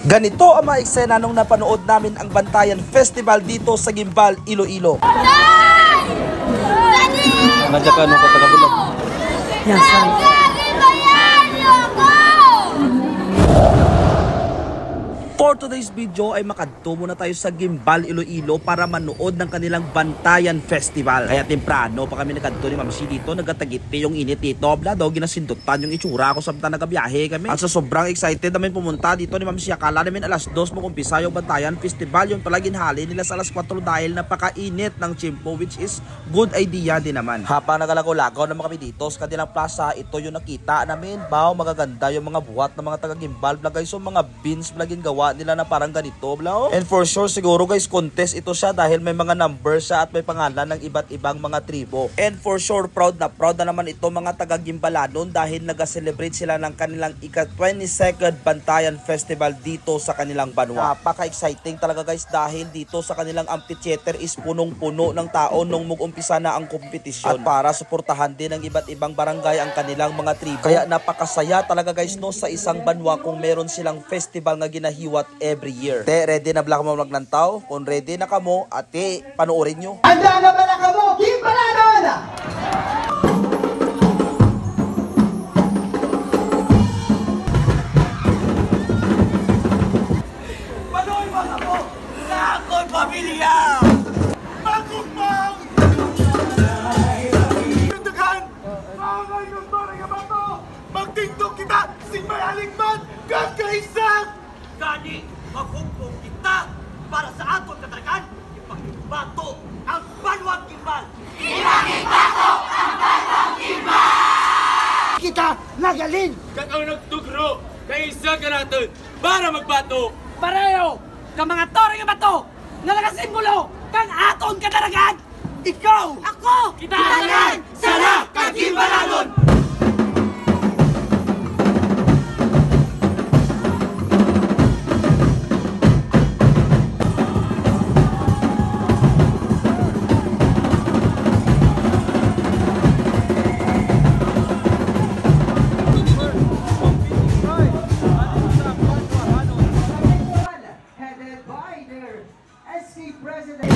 Ganito ang mga eksena nung napanood namin ang Bantayan Festival dito sa Guimbal, Iloilo. Nadya ka nung katagabulag. Yan, sorry. For today's video ay makadto muna tayo sa Guimbal, Iloilo para manood ng kanilang Bantayan Festival. Kaya temprano pa kami nagkadto ni Ma'am C dito, nagkatagiti yung init dito. Bla daw, ginasindutan yung itsura ko samtang nagabiyahe kami. At sa sobrang excited namin pumunta dito ni Ma'am C, akala namin alas 2 mag-umpisa yung Bantayan Festival. Yung pala ginhali nila sa alas 4 dahil napakainit ng chimpo, which is good idea din naman. Habang nagalagaw-lagaw naman kami dito sa kanilang plaza, ito yung nakita namin. Bao, magaganda yung mga buhat ng mga taga-Guimbal. Bla guys, yung mga beans blagin gawa nila na parang ganito, bla. And for sure siguro guys, contest ito siya dahil may mga numbers siya at may pangalan ng iba't ibang mga tribo. And for sure proud na naman ito mga taga-Gimbalanon dahil nag-celebrate sila ng kanilang ika-22nd Bantayan Festival dito sa kanilang banwa. Napaka-exciting talaga guys dahil dito sa kanilang amphitheater is punong-puno ng tao nung mag-umpisa na ang kompetisyon. At para suportahan din ng iba't ibang barangay ang kanilang mga tribo. Kaya napakasaya talaga guys no sa isang banwa kung meron silang festival nga ginahiwat every year. Te, ready na bala ka mo magnantaw? Kung ready na kamo, ate, panoorin nyo. Handa na bala ka mo, Gimbalanon! Panoy mga mo sa akong pamilya! Magugmang! Tundugan! Mga yung barang nga bato! Magtindog kita! Simay aligman! Kakaisang! Gani, maghumpong kita para sa aton kataragan, ipagbato ang Banwang Gimbal! Ipagbato ang Banwang Gimbal! Kita nagalin! Kag ang nagtugro, kaisa ka natin para magbato! Pareho ka mga tore nga bato na nakasimbolo kang aton kataragan. Ikaw! Ako! Kita! Sana kag Gimbalanon! Headed by their SC President.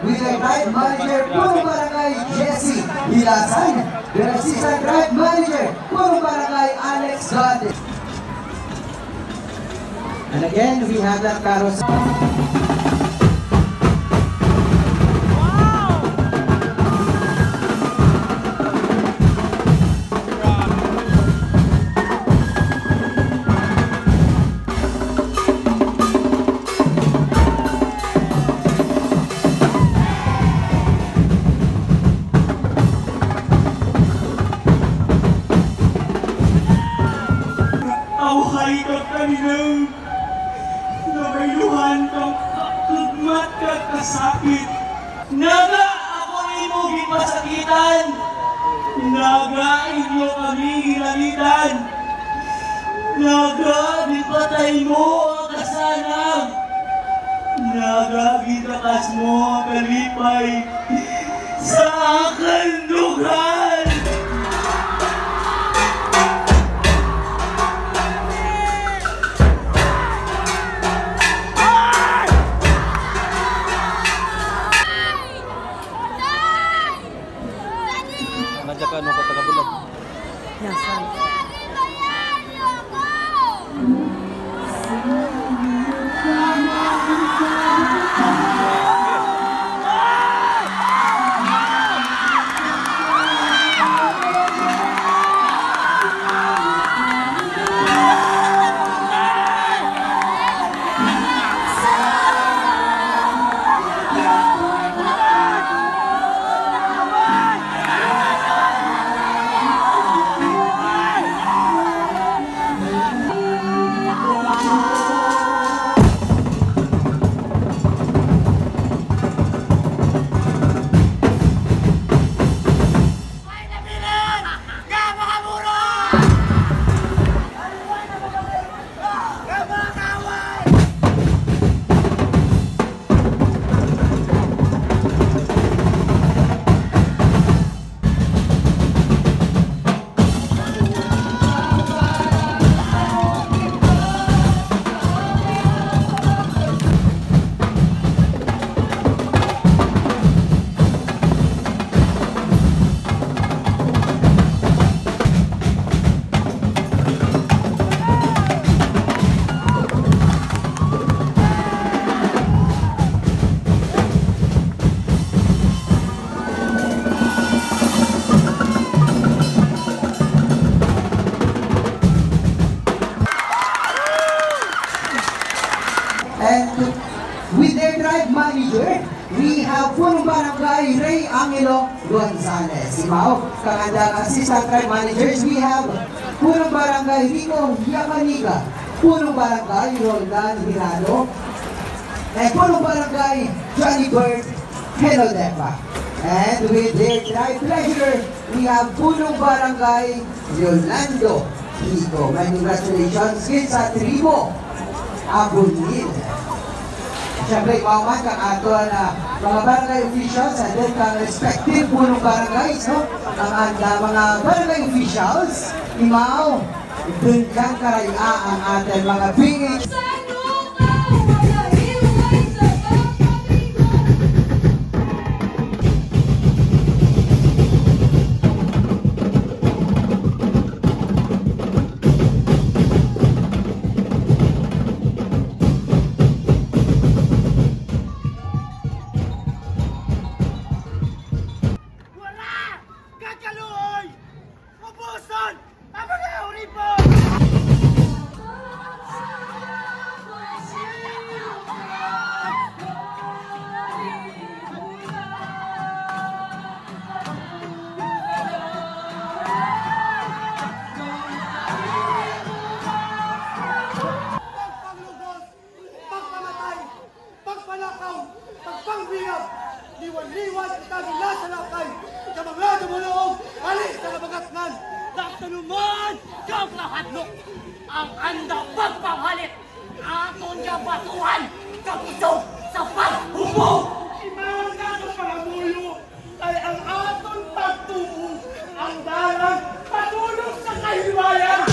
With the Drive Manager, Puro Barangay Jesse Hilasan. The Assistant Drive Manager, Puro Barangay Alex Gade. And again, we have that carousel. Paikot kami ng nabayluhan kang kagmat ka kasakit. Naga ako imo gipasakitan. Naga inyo kami ginamitan. Naga dipatay mo ang kasanag. Naga gitakas mo ang kalipay sa kandugan. Nandiyan ka, ano ka taga-bulag? And with their tribe manager, we have Punong Barangay Ray Angelo Gonzalez. Imaw, kagandang assistant tribe managers, we have Punong Barangay Rico Yamaniga, Punong Barangay Roldan Hirado, and Punong Barangay Johnny Bird Henodepa. And with their tribe treasurer, we have Punong Barangay Yolando Rico. My congratulations sa tribo Abunil. Siyempre, mauman kang ato na mga barangay officials and then kang respective punong barangays, no? Ang mga barangay officials, imaw, dun kang karaya ang ating mga bingit. Liwan-liwan kita nila sa lakay. Sa mga dumulong, alis sa nabagatnan. Nagtanuman, kang lahadlok. Ang anda pagpanghalit. Aton ka batuhan, kapusog sa paghubo. Imawan ka sa pangamuyo, ay ang aton pagtubo. Ang dalang patulog sa kahiwayan.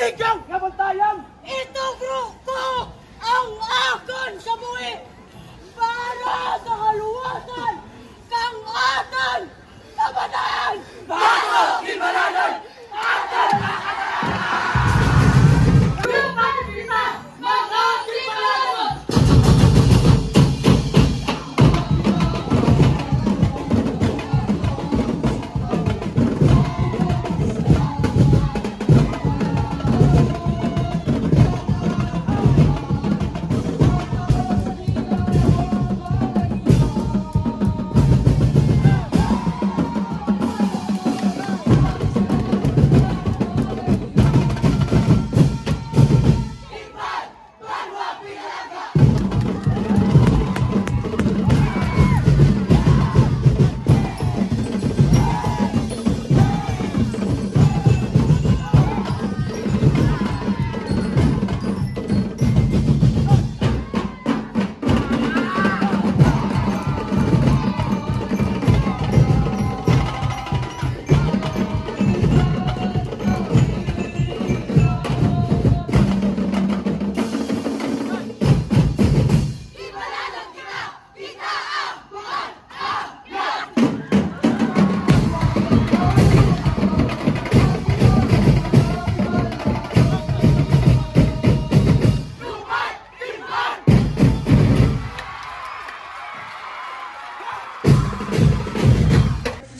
Ikaw nga bantayan! Itong grupo ang akon sa buwi para sa kaluwasan kang atan kabataan! Bago Gimbalanon! Atan Grupan kita! Mga Gimbalanon!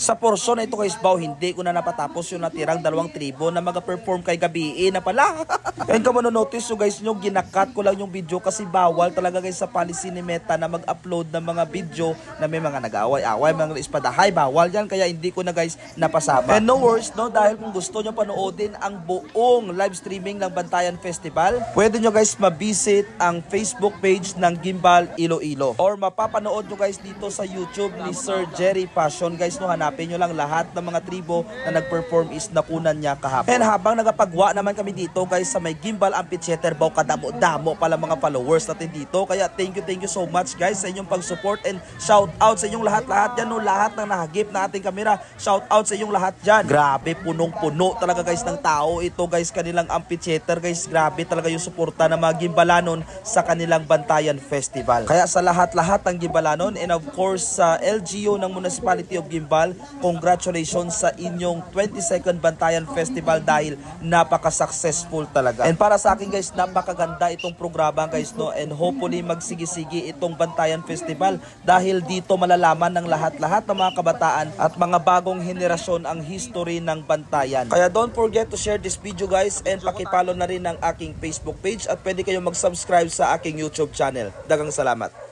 Sa porsyon na ito guys, Bao, hindi ko na napatapos yung natirang dalawang tribo na mag-perform kay gabi na pala. Kaya ka manonotice so guys nyo, ginakat ko lang yung video kasi bawal talaga guys sa policy ni Meta na mag-upload ng mga video na may mga nag-away-away, mga ispadahay, bawal yan. Kaya hindi ko na guys napasama. And no worries, no, dahil kung gusto nyo panoodin ang buong live streaming ng Bantayan Festival, pwede nyo guys mabisit ang Facebook page ng Gimbal Iloilo. Or mapapanood nyo guys dito sa YouTube ni Sir Jerry Passion guys, no, hanapin nyo lang lahat ng mga tribo na nag-perform is nakunan niya kahapon. And habang nagapagwa naman kami dito guys sa may Gimbal Amphitheater, Bao, kadamo-damo pala mga followers natin dito. Kaya thank you so much guys sa inyong pag-support and shout out sa inyong lahat-lahat dyan, no, lahat ng nahagip na ating kamera. Shout out sa inyong lahat dyan. Grabe, punong-puno talaga guys ng tao ito guys, kanilang amphitheater guys. Grabe talaga yung suporta ng mga Gimbalanon sa kanilang Bantayan Festival. Kaya sa lahat-lahat ng Gimbalanon and of course sa LGU ng Municipality of Gimbal, congratulations sa inyong 22nd Bantayan Festival dahil napaka-successful talaga. And para sa akin guys, napakaganda itong programa guys, no, and hopefully magsigi-sigi itong Bantayan Festival dahil dito malalaman ng lahat-lahat ng mga kabataan at mga bagong henerasyon ang history ng Bantayan. Kaya don't forget to share this video guys and pakipollow na rin ang aking Facebook page at pwede kayong mag-subscribe sa aking YouTube channel. Daghang salamat.